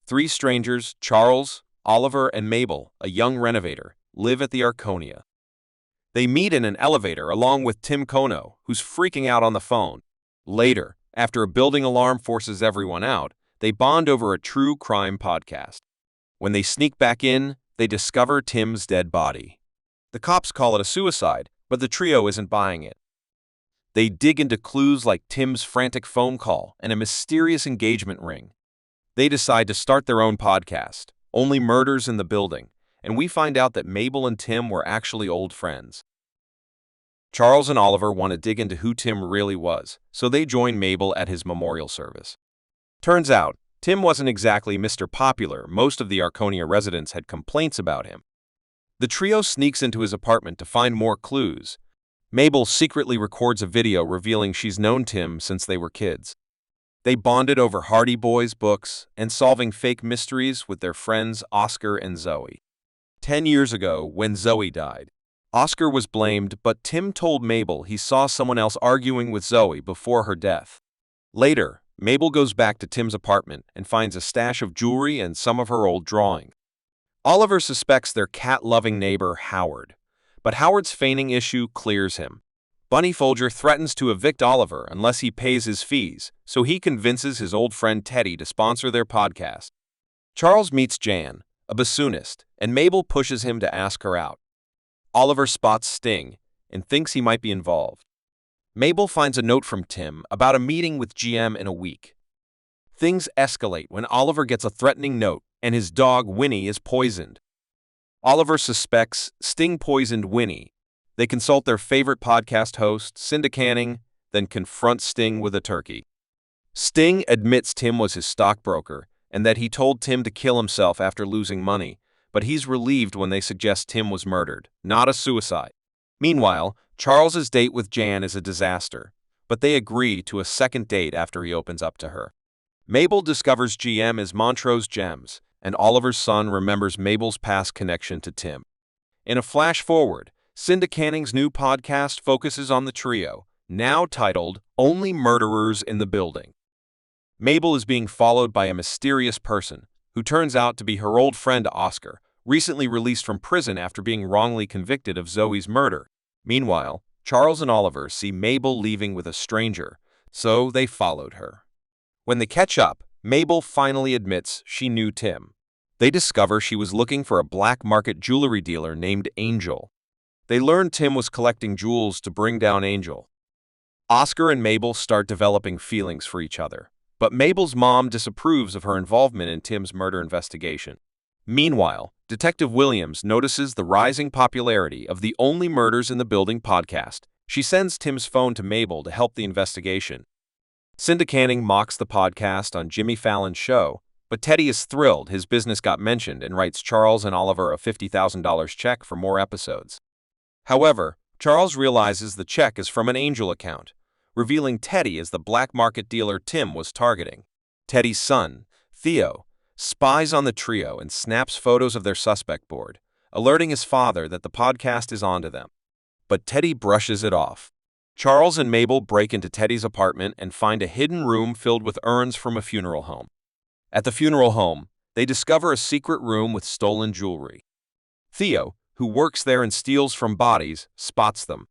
Three strangers, Charles, Oliver, and Mabel, a young renovator, live at the Arconia. They meet in an elevator along with Tim Kono, who's freaking out on the phone. Later, after a building alarm forces everyone out, they bond over a true crime podcast. When they sneak back in, they discover Tim's dead body. The cops call it a suicide, but the trio isn't buying it. They dig into clues like Tim's frantic phone call and a mysterious engagement ring. They decide to start their own podcast, Only Murders in the Building, and we find out that Mabel and Tim were actually old friends. Charles and Oliver want to dig into who Tim really was, so they join Mabel at his memorial service. Turns out, Tim wasn't exactly Mr. Popular. Most of the Arconia residents had complaints about him. The trio sneaks into his apartment to find more clues. Mabel secretly records a video revealing she's known Tim since they were kids. They bonded over Hardy Boys books and solving fake mysteries with their friends Oscar and Zoe. 10 years ago, when Zoe died, Oscar was blamed, but Tim told Mabel he saw someone else arguing with Zoe before her death. Later, Mabel goes back to Tim's apartment and finds a stash of jewelry and some of her old drawings. Oliver suspects their cat-loving neighbor, Howard, but Howard's feigning issue clears him. Bunny Folger threatens to evict Oliver unless he pays his fees, so he convinces his old friend Teddy to sponsor their podcast. Charles meets Jan, a bassoonist, and Mabel pushes him to ask her out. Oliver spots Sting and thinks he might be involved. Mabel finds a note from Tim about a meeting with GM in a week. Things escalate when Oliver gets a threatening note and his dog Winnie is poisoned. Oliver suspects Sting poisoned Winnie. They consult their favorite podcast host, Cinda Canning, then confront Sting with a turkey. Sting admits Tim was his stockbroker and that he told Tim to kill himself after losing money, but he's relieved when they suggest Tim was murdered, not a suicide. Meanwhile, Charles's date with Jan is a disaster, but they agree to a second date after he opens up to her. Mabel discovers GM is Montrose Gems, and Oliver's son remembers Mabel's past connection to Tim. In a flash forward, Cinda Canning's new podcast focuses on the trio, now titled Only Murderers in the Building. Mabel is being followed by a mysterious person, who turns out to be her old friend Oscar, recently released from prison after being wrongly convicted of Zoe's murder. Meanwhile, Charles and Oliver see Mabel leaving with a stranger, so they followed her. When they catch up, Mabel finally admits she knew Tim. They discover she was looking for a black market jewelry dealer named Angel. They learn Tim was collecting jewels to bring down Angel. Oscar and Mabel start developing feelings for each other, but Mabel's mom disapproves of her involvement in Tim's murder investigation. Meanwhile, Detective Williams notices the rising popularity of the Only Murders in the Building podcast. She sends Tim's phone to Mabel to help the investigation. Cinda Canning mocks the podcast on Jimmy Fallon's show, but Teddy is thrilled his business got mentioned and writes Charles and Oliver a $50,000 check for more episodes. However, Charles realizes the check is from an Angel account, revealing Teddy as the black market dealer Tim was targeting. Teddy's son, Theo, spies on the trio and snaps photos of their suspect board, alerting his father that the podcast is onto them. But Teddy brushes it off. Charles and Mabel break into Teddy's apartment and find a hidden room filled with urns from a funeral home. At the funeral home, they discover a secret room with stolen jewelry. Theo, who works there and steals from bodies, spots them.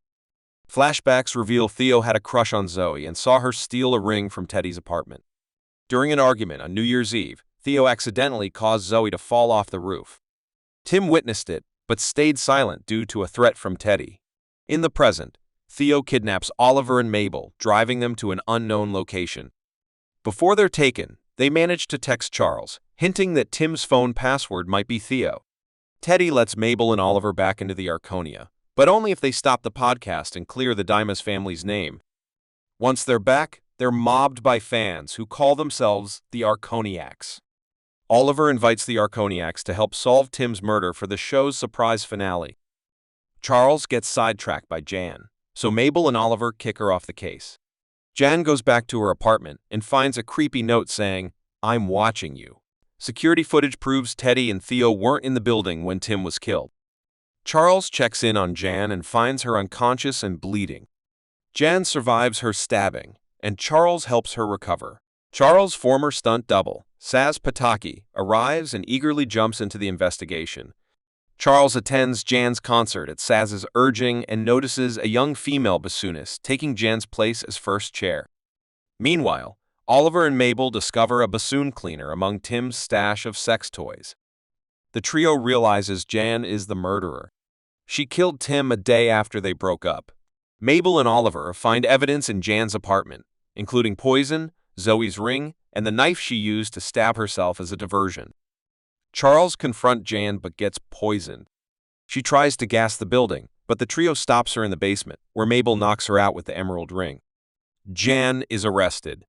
Flashbacks reveal Theo had a crush on Zoe and saw her steal a ring from Teddy's apartment. During an argument on New Year's Eve, Theo accidentally caused Zoe to fall off the roof. Tim witnessed it, but stayed silent due to a threat from Teddy. In the present, Theo kidnaps Oliver and Mabel, driving them to an unknown location. Before they're taken, they manage to text Charles, hinting that Tim's phone password might be Theo. Teddy lets Mabel and Oliver back into the Arconia, but only if they stop the podcast and clear the Dimas family's name. Once they're back, they're mobbed by fans who call themselves the Arconiacs. Oliver invites the Arconiacs to help solve Tim's murder for the show's surprise finale. Charles gets sidetracked by Jan, so Mabel and Oliver kick her off the case. Jan goes back to her apartment and finds a creepy note saying, "I'm watching you." Security footage proves Teddy and Theo weren't in the building when Tim was killed. Charles checks in on Jan and finds her unconscious and bleeding. Jan survives her stabbing, and Charles helps her recover. Charles' former stunt double, Saz Pataki, arrives and eagerly jumps into the investigation. Charles attends Jan's concert at Saz's urging and notices a young female bassoonist taking Jan's place as first chair. Meanwhile, Oliver and Mabel discover a bassoon cleaner among Tim's stash of sex toys. The trio realizes Jan is the murderer. She killed Tim a day after they broke up. Mabel and Oliver find evidence in Jan's apartment, including poison, Zoe's ring, and the knife she used to stab herself as a diversion. Charles confronts Jan but gets poisoned. She tries to gas the building, but the trio stops her in the basement, where Mabel knocks her out with the emerald ring. Jan is arrested.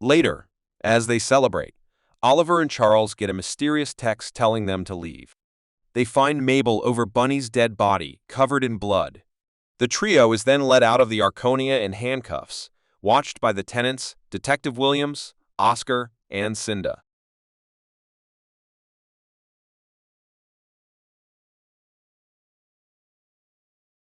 Later, as they celebrate, Oliver and Charles get a mysterious text telling them to leave. They find Mabel over Bunny's dead body, covered in blood. The trio is then led out of the Arconia in handcuffs, watched by the tenants, Detective Williams, Oscar, and Cinda.